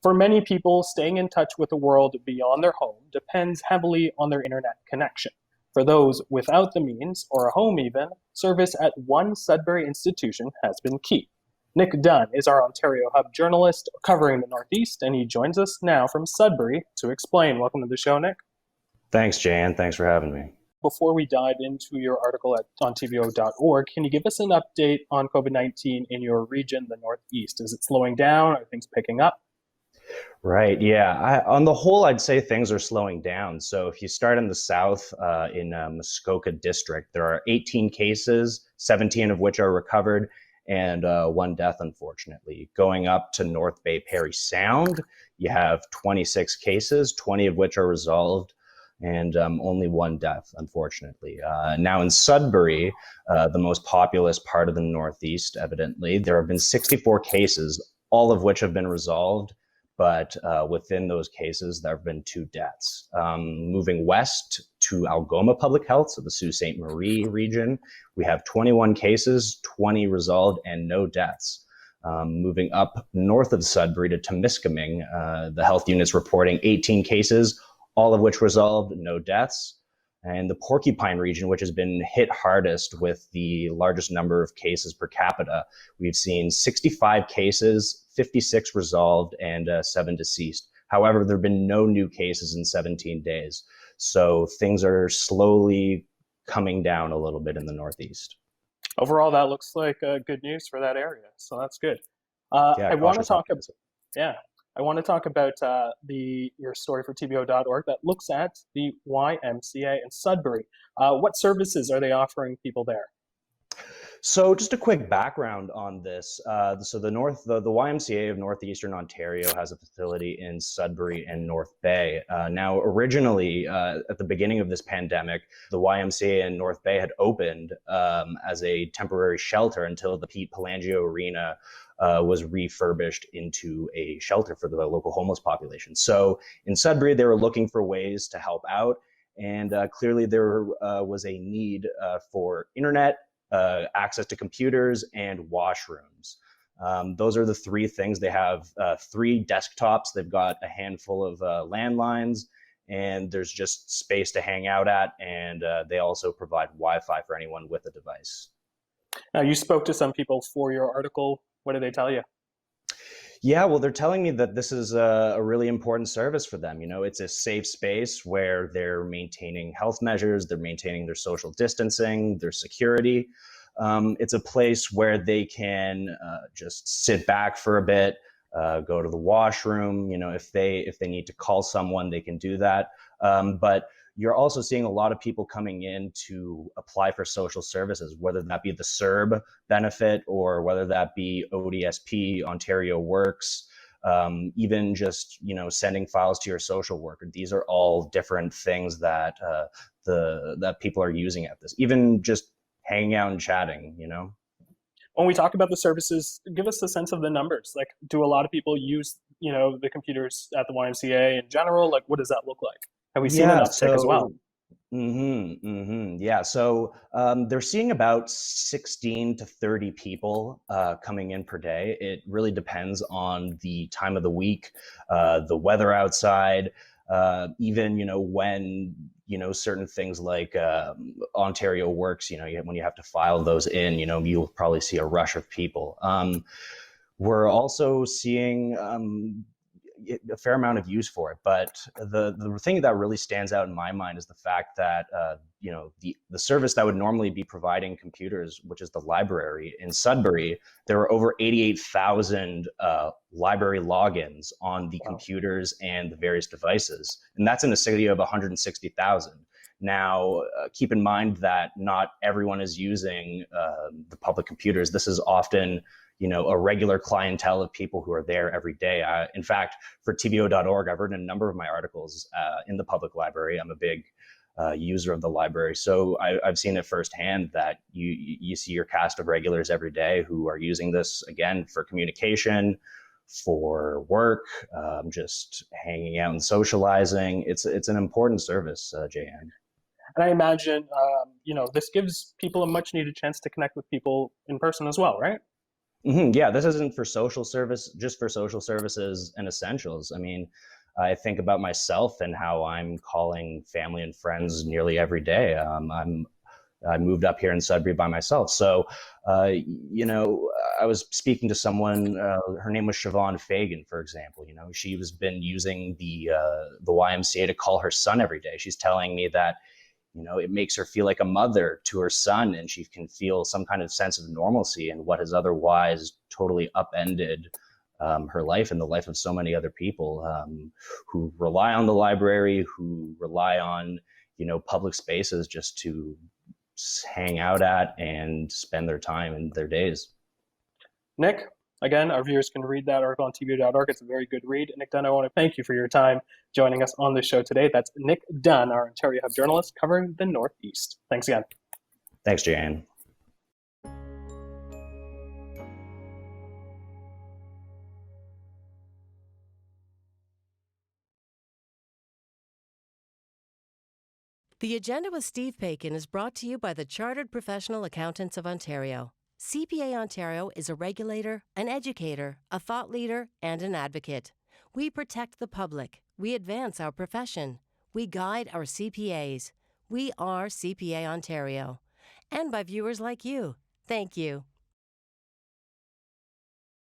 For many people, staying in touch with the world beyond their home depends heavily on their internet connection. For those without the means, or a home even, service at one Sudbury institution has been key. Nick Dunne is our Ontario Hub journalist covering the Northeast, and he joins us now from Sudbury to explain. Welcome to the show, Nick. Thanks, Jeyan. Thanks for having me. Before we dive into your article on TVO.org, can you give us an update on COVID-19 in your region, the Northeast? Is it slowing down? Are things picking up? Right. Yeah. On the whole, I'd say things are slowing down. So if you start in the south, in Muskoka District, there are 18 cases, 17 of which are recovered, and one death, unfortunately. Going up to North Bay Parry Sound, you have 26 cases, 20 of which are resolved, and only one death, unfortunately. Now in Sudbury, the most populous part of the Northeast, evidently, there have been 64 cases, all of which have been resolved. But within those cases, there have been 2 deaths. Moving west to Algoma Public Health, so the Sault Ste. Marie region, we have 21 cases, 20 resolved, and no deaths. Moving up north of Sudbury to Temiskaming, the health unit's reporting 18 cases, all of which resolved, no deaths. And the Porcupine region, which has been hit hardest with the largest number of cases per capita, we've seen 65 cases, 56 resolved, and 7 deceased. However, there have been no new cases in 17 days. So things are slowly coming down a little bit in the Northeast. Overall, that looks like good news for that area. So that's good. Yeah, I want to talk about, I want to talk about your story for TVO.org that looks at the YMCA in Sudbury. What services are they offering people there? So just a quick background on this. So the YMCA of Northeastern Ontario has a facility in Sudbury and North Bay. Now, originally, at the beginning of this pandemic, the YMCA in North Bay had opened as a temporary shelter until the Pete Pelangio Arena was refurbished into a shelter for the local homeless population. So in Sudbury, they were looking for ways to help out. And clearly there was a need for internet, access to computers, and washrooms. Those are the 3 things. They have 3 desktops. They've got a handful of landlines, and there's just space to hang out at. And they also provide Wi-Fi for anyone with a device. Now, you spoke to some people for your article. What did they tell you? Yeah, well, they're telling me that this is a really important service for them. You know, it's a safe space where they're maintaining health measures, they're maintaining their social distancing, their security. It's a place where they can just sit back for a bit, go to the washroom. You know, if they need to call someone, they can do that. But you're also seeing a lot of people coming in to apply for social services, whether that be the CERB benefit or whether that be ODSP, Ontario Works, even just, sending files to your social worker. These are all different things that that people are using at this, even just hanging out and chatting, When we talk about the services, give us a sense of the numbers. Like, do a lot of people use, the computers at the YMCA in general? Like, what does that look like? Have we seen an uptick as well? Yeah, so they're seeing about 16 to 30 people coming in per day. It really depends on the time of the week, the weather outside, even, when, certain things like Ontario Works, when you have to file those in, you'll probably see a rush of people. We're also seeing a fair amount of use for it, but the thing that really stands out in my mind is the fact that the service that would normally be providing computers, which is the library in Sudbury, there were over 88,000 library logins on the computers and the various devices, and that's in a city of 160,000. Now, keep in mind that not everyone is using the public computers. This is often a regular clientele of people who are there every day. In fact, for TVO.org, I've written a number of my articles in the public library. I'm a big user of the library. So I've seen it firsthand that you see your cast of regulars every day who are using this, again, for communication, for work, just hanging out and socializing. It's an important service, Jeyan. And I imagine, this gives people a much needed chance to connect with people in person as well, right? Yeah, this isn't for social service, just for social services and essentials. I mean, I think about myself and how I'm calling family and friends nearly every day. I moved up here in Sudbury by myself, so you know, I was speaking to someone. Her name was Siobhan Fagan, for example. You know, she was been using the YMCA to call her son every day. She's telling me that, you know, it makes her feel like a mother to her son, and she can feel some kind of sense of normalcy in what has otherwise totally upended her life and the life of so many other people who rely on the library, who rely on, you know, public spaces just to hang out at and spend their time and their days. Nick, again, our viewers can read that article on tv.org. It's a very good read. Nick Dunne, I want to thank you for your time joining us on the show today. That's Nick Dunne, our Ontario Hub journalist covering the Northeast. Thanks again. Thanks, Jeyan. The Agenda with Steve Paikin is brought to you by the Chartered Professional Accountants of Ontario. CPA Ontario is a regulator, an educator, a thought leader, and an advocate. We protect the public. We advance our profession. We guide our CPAs. We are CPA Ontario. And by viewers like you. Thank you.